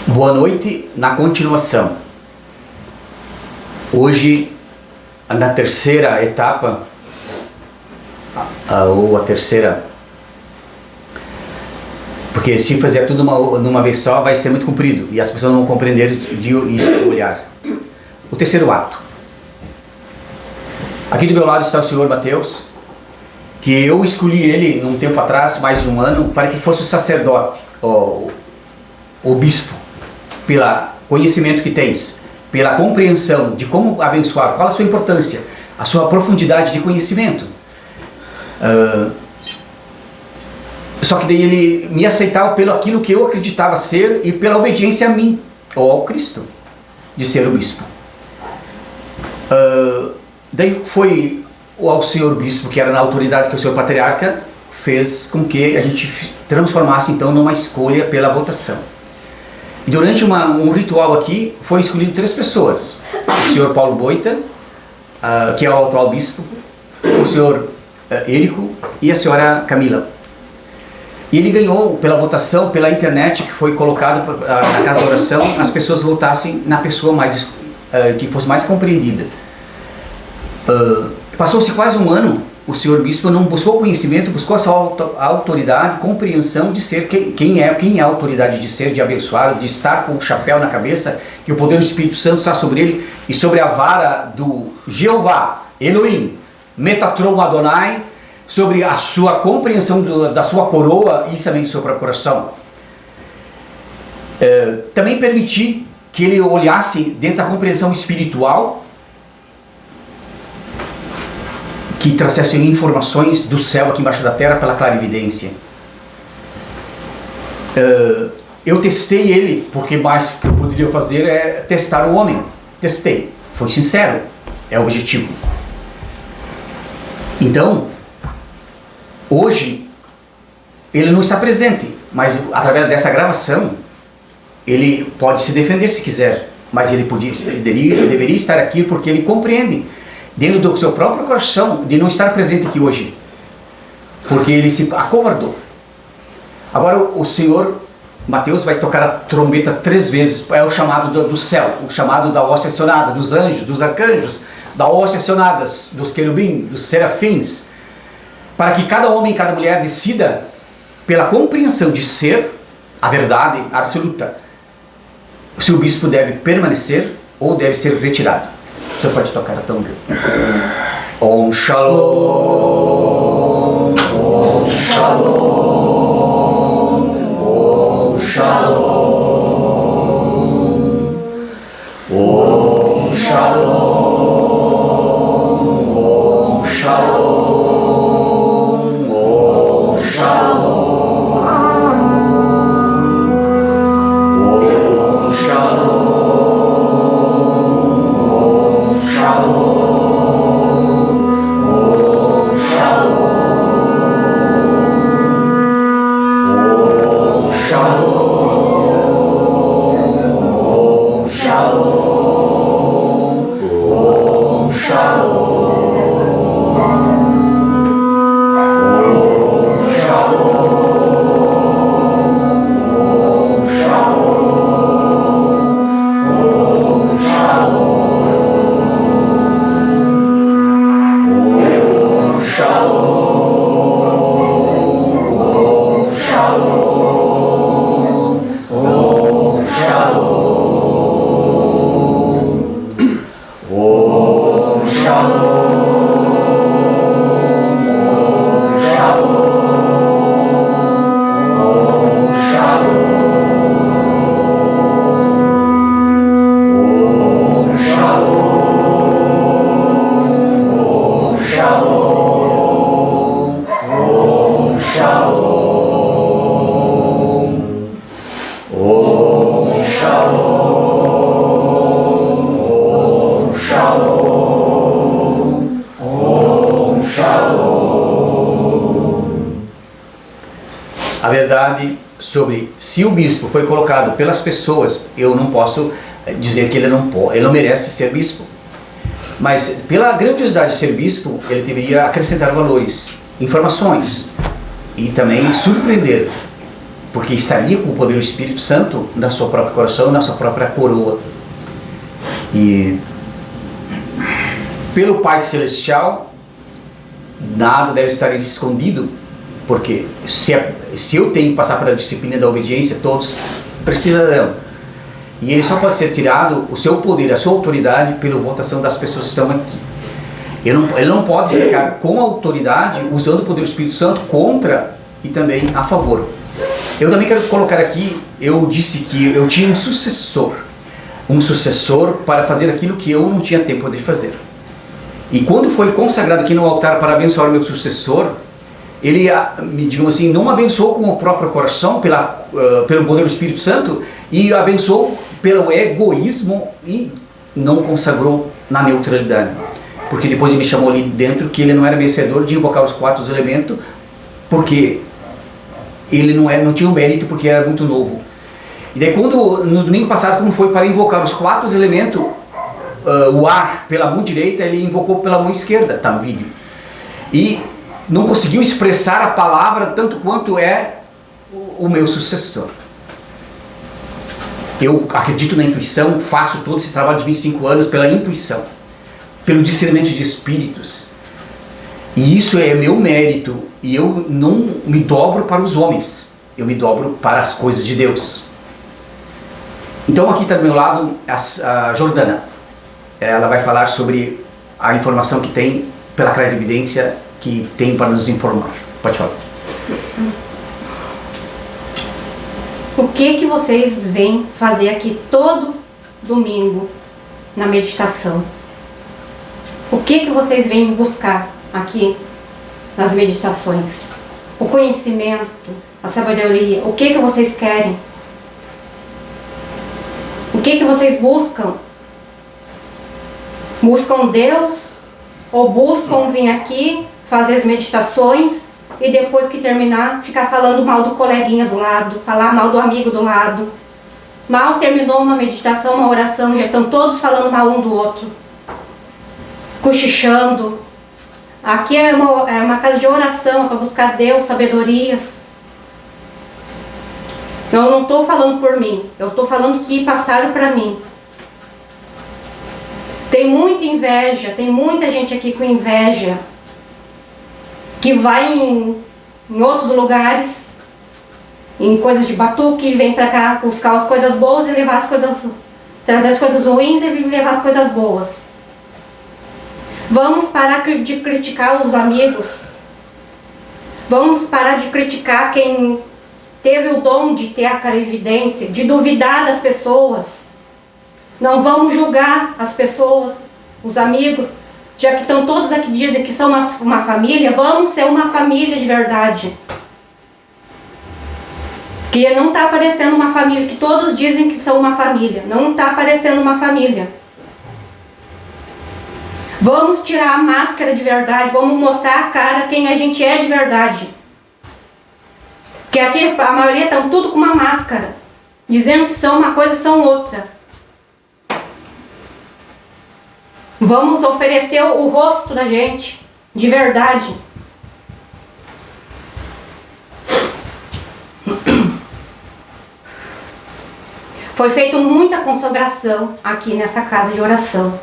Boa noite, na continuação. Hoje, na terceira etapa, ou a terceira, porque se fizer tudo numa vez só vai ser muito comprido e as pessoas não vão compreender de olhar. O terceiro ato. Aqui do meu lado está o senhor Mateus, que eu escolhi ele num tempo atrás, mais de um ano, para que fosse o sacerdote, o bispo, pelo conhecimento que tens, pela compreensão de como abençoar, qual a sua importância, a sua profundidade de conhecimento. Só que daí ele me aceitava pelo aquilo que eu acreditava ser e pela obediência a mim, ou ao Cristo, de ser o bispo. Daí foi ao senhor bispo, que era na autoridade que o senhor patriarca, fez com que a gente transformasse então numa escolha pela votação. E durante um ritual aqui, foi escolhido 3 pessoas. O senhor Paulo Boita, que é o atual bispo, o senhor Érico e a senhora Camila. E ele ganhou pela votação, pela internet, que foi colocado na casa de oração, as pessoas votassem na pessoa que fosse mais compreendida. Passou-se quase um ano, o senhor bispo não buscou conhecimento, buscou a sua autoridade, compreensão de ser quem é a autoridade de ser, de abençoar, de estar com o chapéu na cabeça, que o poder do Espírito Santo está sobre ele, e sobre a vara do Jeová, Elohim, Metatron Adonai, sobre a sua compreensão da sua coroa e também do seu próprio coração. Também permiti que ele olhasse dentro da compreensão espiritual, que trouxessem informações do céu aqui embaixo da terra pela clarividência. Eu testei ele, porque mais que eu poderia fazer é testar o homem. Testei, foi sincero, é o objetivo. Então, hoje, ele não está presente, mas através dessa gravação, ele pode se defender se quiser, mas ele deveria estar aqui porque ele compreende, dentro do seu próprio coração, de não estar presente aqui hoje, porque ele se acovardou. Agora o senhor Mateus vai tocar a trombeta 3 vezes, é o chamado do céu, o chamado da hóstia acionada, dos anjos, dos arcanjos, da hóstia acionada, dos querubins, dos serafins, para que cada homem e cada mulher decida, pela compreensão de ser a verdade absoluta, se o bispo deve permanecer ou deve ser retirado. Você pode tocar a trombeta. Om Shalom, Om Shalom, Om Shalom, Om Shalom, Om Shalom, Om Shalom, Om Shalom. A verdade sobre se o bispo foi colocado pelas pessoas, eu não posso dizer que ele não merece ser bispo. Mas pela grandiosidade de ser bispo, ele deveria acrescentar valores, informações e também surpreender. porque estaria com o poder do Espírito Santo na sua própria coração, na sua própria coroa. E pelo Pai Celestial, nada deve estar escondido, porque se eu tenho que passar pela disciplina da obediência, todos precisarão. E ele só pode ser tirado, o seu poder, a sua autoridade, pela votação das pessoas que estão aqui. Ele não pode ficar com autoridade usando o poder do Espírito Santo contra e também a favor. Eu também quero colocar aqui, eu disse que eu tinha um sucessor para fazer aquilo que eu não tinha tempo de fazer. E quando foi consagrado aqui no altar para abençoar o meu sucessor, ele, digamos assim, não abençoou com o próprio coração, pelo poder do Espírito Santo, e abençoou pelo egoísmo e não consagrou na neutralidade. Porque depois ele me chamou ali dentro que ele não era merecedor de invocar os 4 elementos, porque ele não tinha o mérito, porque era muito novo. E daí quando, no domingo passado, como foi para invocar os 4 elementos, o ar pela mão direita, ele invocou pela mão esquerda, está no vídeo. E não conseguiu expressar a palavra tanto quanto é o meu sucessor. Eu acredito na intuição, faço todo esse trabalho de 25 anos pela intuição, pelo discernimento de espíritos. E isso é meu mérito, e eu não me dobro para os homens, eu me dobro para as coisas de Deus. Então aqui está do meu lado a Jordana. Ela vai falar sobre a informação que tem pela clarividência que tem para nos informar. Pode falar. O que vocês vêm fazer aqui todo domingo na meditação? O que vocês vêm buscar aqui nas meditações? O conhecimento, a sabedoria, o que vocês querem? O que vocês buscam? Buscam Deus ou buscam vir aqui fazer as meditações e depois que terminar ficar falando mal do coleguinha do lado, falar mal do amigo do lado? Mal terminou uma meditação, uma oração, já estão todos falando mal um do outro, cochichando. Aqui é uma casa de oração para buscar Deus, sabedorias. Eu não estou falando por mim, eu estou falando que passaram para mim. Tem muita inveja, tem muita gente aqui com inveja, que vai em outros lugares, em coisas de batuque, vem para cá buscar as coisas boas e levar as coisas, trazer as coisas ruins e levar as coisas boas. Vamos parar de criticar os amigos. Vamos parar de criticar quem teve o dom de ter a clarividência, de duvidar das pessoas. Não vamos julgar as pessoas, os amigos, já que estão todos aqui dizem que são uma família, vamos ser uma família de verdade. Que não está aparecendo uma família, que todos dizem que são uma família, não está aparecendo uma família. Vamos tirar a máscara de verdade, vamos mostrar a cara quem a gente é de verdade. Porque aqui a maioria estão tudo com uma máscara, dizendo que são uma coisa, são outra. Vamos oferecer o rosto da gente, de verdade. Foi feita muita consagração aqui nessa casa de oração.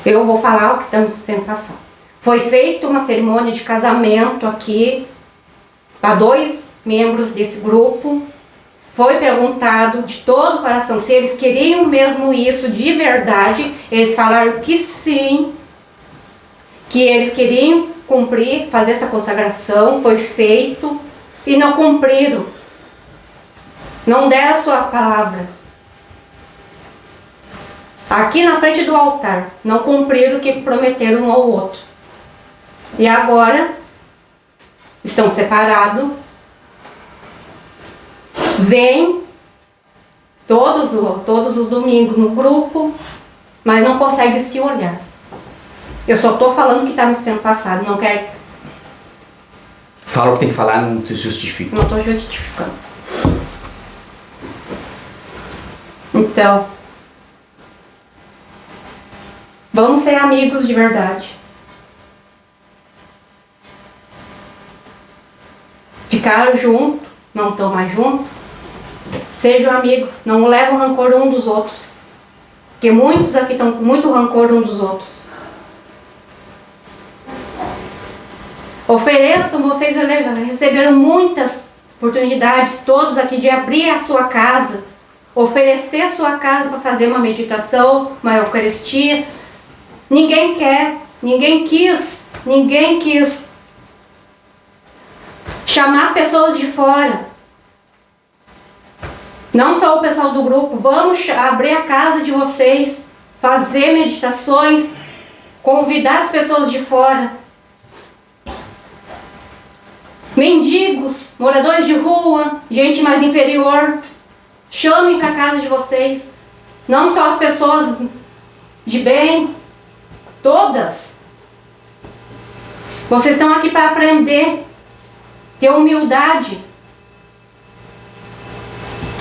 Eu vou falar o que estamos sendo passado. Foi feita uma cerimônia de casamento aqui para 2 membros desse grupo. Foi perguntado de todo o coração se eles queriam mesmo isso de verdade. Eles falaram que sim, que eles queriam cumprir, fazer essa consagração. Foi feito e não cumpriram. Não deram a sua palavra. Aqui na frente do altar, não cumpriram o que prometeram um ao outro. E agora estão separados. Vêm todos os domingos no grupo, mas não conseguem se olhar. Eu só estou falando o que está me sendo passado, não quero. Fala o que tem que falar, não se justifica. Não estou justificando. Então, vamos ser amigos de verdade. Ficar junto não estão mais juntos. Sejam amigos, não levam rancor um dos outros. Porque muitos aqui estão com muito rancor um dos outros. Ofereçam, vocês receberam muitas oportunidades, todos aqui, de abrir a sua casa, oferecer a sua casa para fazer uma meditação, uma eucaristia. Ninguém quer, ninguém quis chamar pessoas de fora. Não só o pessoal do grupo, vamos abrir a casa de vocês, fazer meditações, convidar as pessoas de fora. Mendigos, moradores de rua, gente mais inferior, chamem para a casa de vocês. Não só as pessoas de bem, todas. Vocês estão aqui para aprender, ter humildade.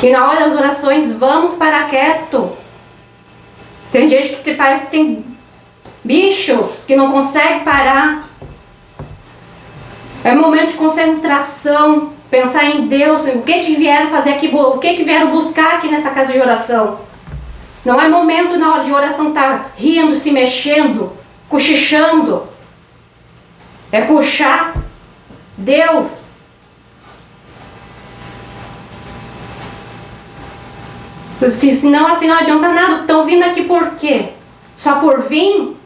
E na hora das orações, vamos parar quieto. Tem gente que parece que tem bichos que não consegue parar. É momento de concentração, pensar em Deus, o que vieram fazer aqui, o que vieram buscar aqui nessa casa de oração. Não é momento na hora de oração estar rindo, se mexendo, cochichando. É puxar Deus. Senão assim não adianta nada. Estão vindo aqui por quê? Só por vir?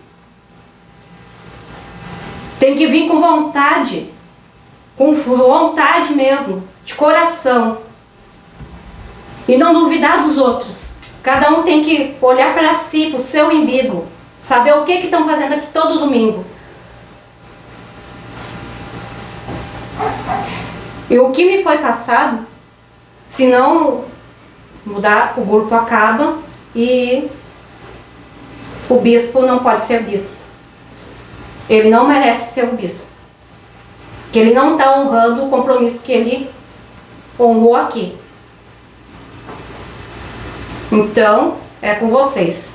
Tem que vir com vontade. Com vontade mesmo. De coração. E não duvidar dos outros. Cada um tem que olhar para si, para o seu umbigo. Saber o que estão fazendo aqui todo domingo. E o que me foi passado, se não mudar, o grupo acaba e o bispo não pode ser bispo. Ele não merece ser o bispo. Porque ele não está honrando o compromisso que ele honrou aqui. Então, é com vocês.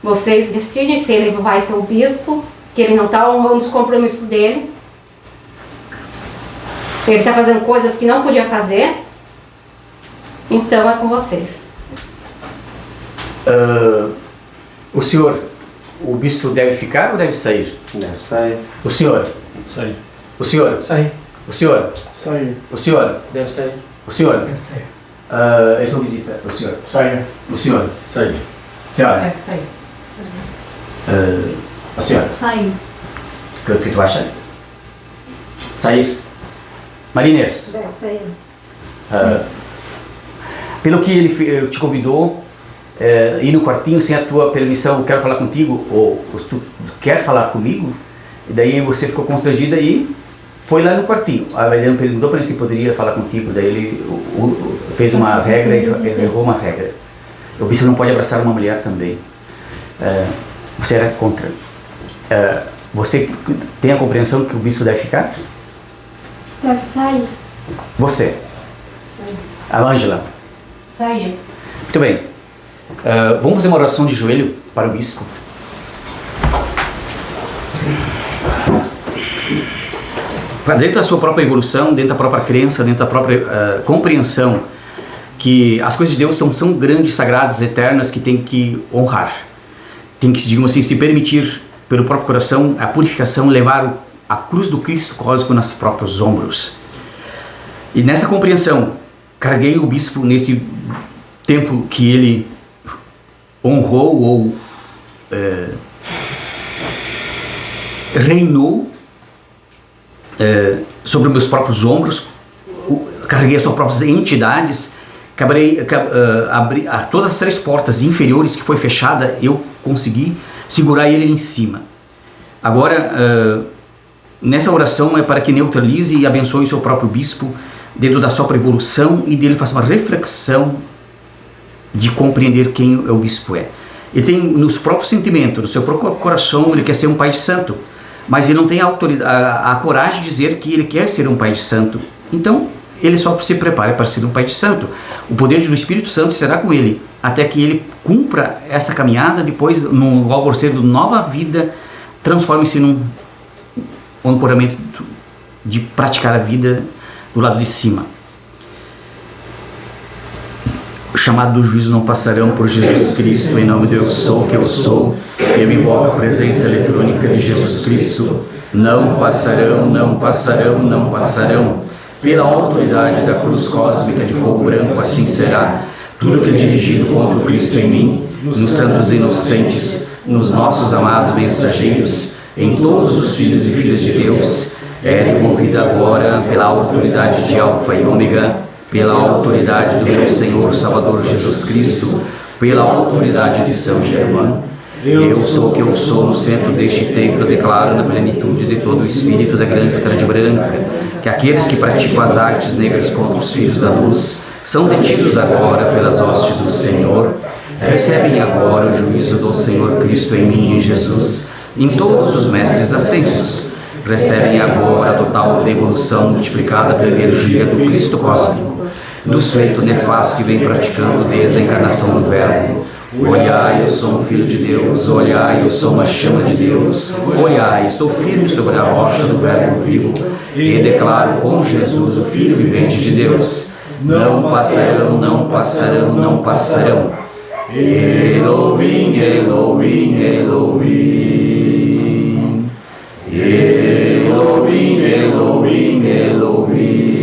Vocês decidem se ele vai ser o bispo, que ele não está honrando os compromissos dele. Ele está fazendo coisas que não podia fazer. Então é com vocês. O senhor, o bispo deve ficar ou deve sair? Deve sair. O senhor? Sair. O senhor? Sair. O senhor? Sair. O senhor? Deve sair. O senhor? Deve sair. Eles vão visitar. O senhor? Sair. O senhor? Sair. Senhora? Deve sair. A senhora? Sair. O que tu acha? Sair? Maria Inês? Deve sair. Pelo que ele te convidou, ir no quartinho sem a tua permissão, eu quero falar contigo, ou tu quer falar comigo, e daí você ficou constrangida e foi lá no quartinho. Aí ele perguntou para ele se poderia falar contigo, daí ele fez uma regra, ele errou uma regra. O bispo não pode abraçar uma mulher também. Você era contra. Você tem a compreensão que o bispo deve ficar? Deve sair. Você? Sair. A Ângela? Sair. Muito bem. Vamos fazer uma oração de joelho para o bispo. Para dentro da sua própria evolução, dentro da própria crença, dentro da própria compreensão que as coisas de Deus são grandes, sagradas, eternas, que tem que honrar. Tem que, digamos assim, se permitir, pelo próprio coração, a purificação, levar a cruz do Cristo cósmico nos próprios ombros. E nessa compreensão, carreguei o bispo nesse tempo que ele honrou ou reinou sobre meus próprios ombros, carreguei as suas próprias entidades, abri todas as 3 portas inferiores que foi fechada, eu consegui segurar ele em cima. Agora, nessa oração é para que neutralize e abençoe o seu próprio bispo dentro da sua evolução e dele faça uma reflexão de compreender quem o bispo é. Ele tem nos próprios sentimentos, no seu próprio coração, ele quer ser um pai de santo, mas ele não tem a coragem de dizer que ele quer ser um pai de santo. Então, ele só se prepara para ser um pai de santo. O poder do Espírito Santo será com ele, até que ele cumpra essa caminhada, depois, no alvorecer de nova vida, transforme-se num ancoramento de praticar a vida do lado de cima. chamado do juízo não passarão por Jesus Cristo, em nome do eu sou que eu sou. Eu invoco a presença eletrônica de Jesus Cristo. Não passarão, não passarão, não passarão. Pela autoridade da cruz cósmica de fogo branco, assim será. Tudo que é dirigido contra o Cristo em mim, nos santos inocentes, nos nossos amados mensageiros, em todos os filhos e filhas de Deus, é devolvida agora pela autoridade de Alfa e Ômega, pela autoridade do meu Senhor Salvador Jesus Cristo, pela autoridade de São Germano. Eu sou o que eu sou no centro deste templo, declaro na plenitude de todo o espírito da grande trade branca, que aqueles que praticam as artes negras contra os filhos da luz são detidos agora pelas hostes do Senhor, recebem agora o juízo do Senhor Cristo em mim e em Jesus, em todos os mestres ascensos, recebem agora a total devolução multiplicada pela energia do Cristo cósmico, dos feitos nefastos que vem praticando desde a encarnação do Verbo. Olhai, eu sou um filho de Deus, olhai, eu sou uma chama de Deus, olhai, estou firme sobre a rocha do Verbo vivo e declaro com Jesus, o Filho vivente de Deus, não passarão, não passarão, não passarão. Elohim, Elohim, Elohim, Elohim, Elohim, Elohim.